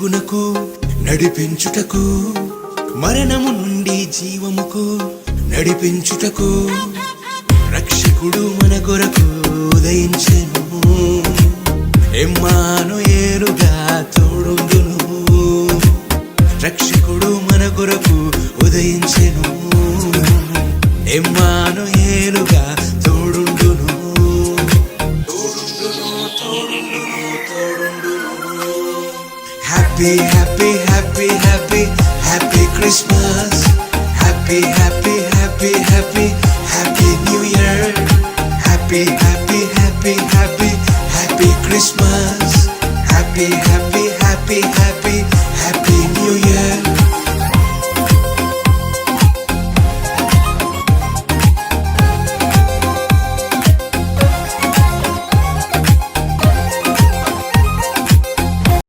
వెలుగునకు నడిపించుటకు, మరణము నుండి జీవముకు నడిపించుటకు రక్షకుడు మన కొరకు ఉదయించెను. ఇమ్మానుయేలుగా తోడుండును. రక్షకుడు మన కొరకు ఉదయించెను. ఇమ్మానుయేలుగా తోడుండును. Happy, happy, happy, happy, happy Christmas. Happy, happy, happy, happy, happy New Year. Happy, happy, happy, happy, happy Christmas. Happy, happy, happy, happy, happy New Year.